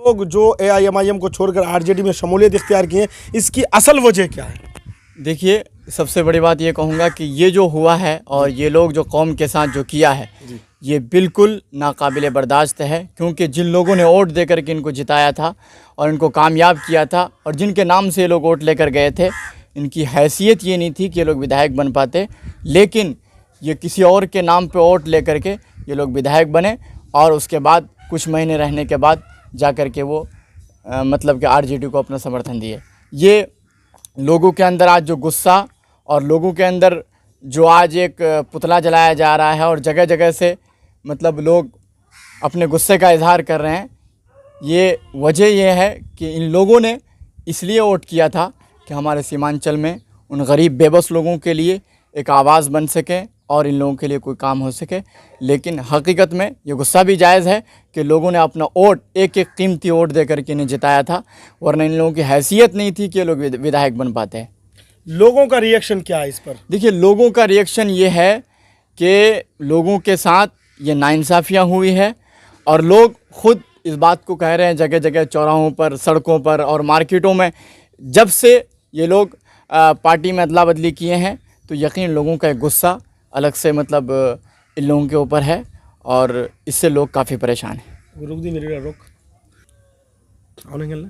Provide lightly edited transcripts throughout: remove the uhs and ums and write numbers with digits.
लोग जो AIMIM को छोड़कर RJD में शमूलियत इख्तियार की है, इसकी असल वजह क्या है? देखिए, सबसे बड़ी बात ये कहूँगा कि ये जो हुआ है और ये लोग जो कौम के साथ जो किया है, ये बिल्कुल नाकाबिले बर्दाश्त है। क्योंकि जिन लोगों ने वोट दे करके इनको जिताया था और इनको कामयाब किया था और जिनके नाम से ये लोग वोट लेकर गए थे, इनकी हैसियत ये नहीं थी कि ये लोग विधायक बन पाते, लेकिन ये किसी और के नाम पे वोट लेकर के ये लोग विधायक बने और उसके बाद कुछ महीने रहने के बाद जा कर के वो मतलब कि RJD को अपना समर्थन दिए। ये लोगों के अंदर आज जो गुस्सा और लोगों के अंदर जो आज एक पुतला जलाया जा रहा है और जगह जगह से मतलब लोग अपने गुस्से का इजहार कर रहे हैं, ये वजह यह है कि इन लोगों ने इसलिए वोट किया था कि हमारे सीमांचल में उन गरीब बेबस लोगों के लिए एक आवाज़ बन सके और इन लोगों के लिए कोई काम हो सके। लेकिन हकीकत में ये गुस्सा भी जायज़ है कि लोगों ने अपना वोट एक एक कीमती वोट दे करके इन्हें जिताया था, वरना इन लोगों की हैसियत नहीं थी कि ये लोग विधायक बन पाते हैं। लोगों का रिएक्शन क्या है इस पर? देखिए, लोगों का रिएक्शन ये है कि लोगों के साथ ये नाइंसाफ़ियाँ हुई है और लोग ख़ुद इस बात को कह रहे हैं जगह जगह चौराहों पर, सड़कों पर और मार्केटों में। जब से ये लोग पार्टी में अदला बदली किए हैं तो यकीन लोगों का एक गुस्सा अलग से मतलब इन लोगों के ऊपर है और इससे लोग काफ़ी परेशान हैं। रुक दी मेरी रुक आने खेलना।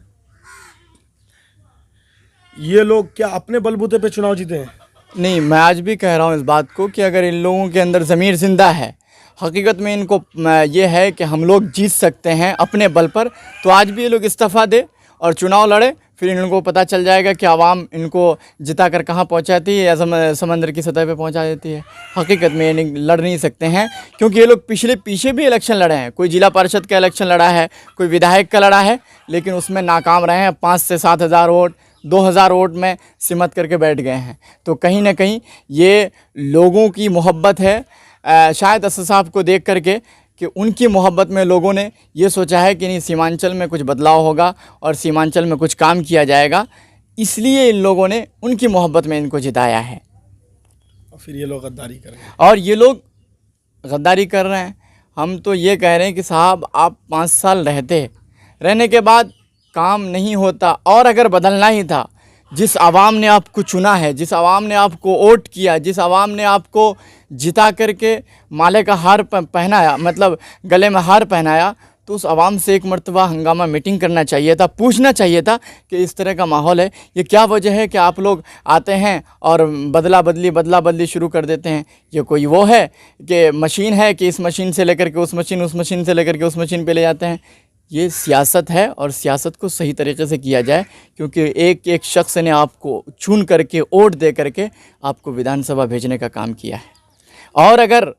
ये लोग क्या अपने बलबूते पे चुनाव जीते हैं? नहीं, मैं आज भी कह रहा हूँ इस बात को कि अगर इन लोगों के अंदर ज़मीर ज़िंदा है, हकीकत में इनको ये है कि हम लोग जीत सकते हैं अपने बल पर, तो आज भी ये लोग इस्तीफ़ा दे और चुनाव लड़े। फिर इनको पता चल जाएगा कि आवाम इनको जिता कर कहाँ पहुँचाती है या समंदर की सतह पे पहुँचा देती है। हकीकत में ये लड़ नहीं सकते हैं क्योंकि ये लोग पीछे भी इलेक्शन लड़े हैं। कोई जिला परिषद का इलेक्शन लड़ा है, कोई विधायक का लड़ा है, लेकिन उसमें नाकाम रहे हैं। 5 से 7 हज़ार वोट, 2000 वोट में सिमट करके बैठ गए हैं। तो कहीं ना कहीं ये लोगों की मोहब्बत है। शायद असद साहब को देख करके कि उनकी मोहब्बत में लोगों ने ये सोचा है कि नहीं, सीमांचल में कुछ बदलाव होगा और सीमांचल में कुछ काम किया जाएगा, इसलिए इन लोगों ने उनकी मोहब्बत में इनको जिताया है। और फिर ये लोग गद्दारी कर रहे हैं और ये लोग गद्दारी कर रहे हैं। हम तो ये कह रहे हैं कि साहब, आप 5 साल रहने के बाद काम नहीं होता और अगर बदलना ही था, जिस आवाम ने आपको चुना है, जिस आवाम ने आपको वोट किया, जिस आवाम ने आपको जिता करके माले का हार पहनाया, मतलब गले में हार पहनाया, तो उस आवाम से एक मर्तबा हंगामा मीटिंग करना चाहिए था, पूछना चाहिए था कि इस तरह का माहौल है, ये क्या वजह है कि आप लोग आते हैं और बदला बदली शुरू कर देते हैं। ये कोई वो है कि मशीन है कि इस मशीन से लेकर के उस मशीन से लेकर के उस मशीन पे ले जाते हैं। ये सियासत है और सियासत को सही तरीके से किया जाए, क्योंकि एक एक शख्स ने आपको चुन करके वोट दे करके आपको विधानसभा भेजने का काम किया है। और अगर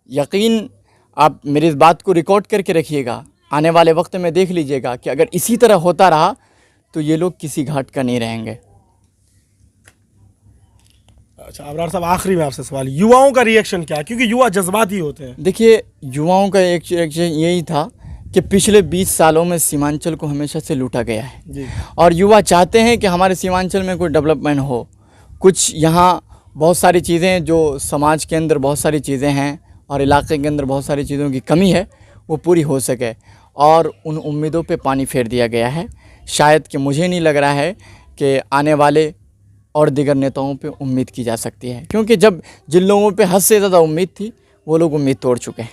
यकीन आप मेरी इस बात को रिकॉर्ड करके रखिएगा, आने वाले वक्त में देख लीजिएगा कि अगर इसी तरह होता रहा तो ये लोग किसी घाट का नहीं रहेंगे। अच्छा अबरार साहब, आखिरी में आपसे सवाल, युवाओं का रिएक्शन क्या है? क्योंकि युवा जज्बाती होते हैं। देखिए, युवाओं का एक यही था कि पिछले 20 सालों में सीमांचल को हमेशा से लूटा गया है जी। और युवा चाहते हैं कि हमारे सीमांचल में कोई डेवलपमेंट हो। कुछ यहाँ बहुत सारी चीज़ें जो समाज के अंदर बहुत सारी चीज़ें हैं और इलाके के अंदर बहुत सारी चीज़ों की कमी है, वो पूरी हो सके, और उन उम्मीदों पे पानी फेर दिया गया है। शायद कि मुझे नहीं लग रहा है कि आने वाले और दीगर नेताओं पे उम्मीद की जा सकती है, क्योंकि जब जिन लोगों पे हद से ज़्यादा उम्मीद थी वो लोग उम्मीद तोड़ चुके हैं।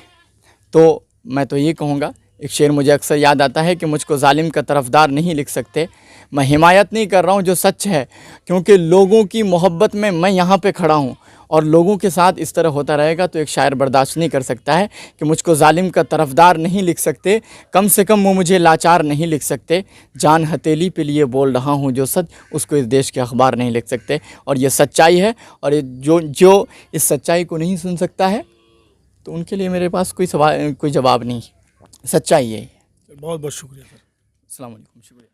तो मैं तो ये कहूँगा, एक शेर मुझे अक्सर याद आता है कि मुझको जालिम का तरफदार नहीं लिख सकते। मैं हिमायत नहीं कर रहा हूँ जो सच है, क्योंकि लोगों की मोहब्बत में मैं यहाँ पे खड़ा हूँ और लोगों के साथ इस तरह होता रहेगा तो एक शायर बर्दाश्त नहीं कर सकता है कि मुझको जालिम का तरफदार नहीं लिख सकते, कम से कम वो मुझे लाचार नहीं लिख सकते। जान हथेली पे लिए बोल रहा हूँ जो सच, उसको इस देश के अखबार नहीं लिख सकते। और ये सच्चाई है, और ये जो इस सच्चाई को नहीं सुन सकता है तो उनके लिए मेरे पास कोई जवाब नहीं। सच्चाई है। बहुत बहुत शुक्रिया सर। अस्सलाम वालेकुम, शुक्रिया।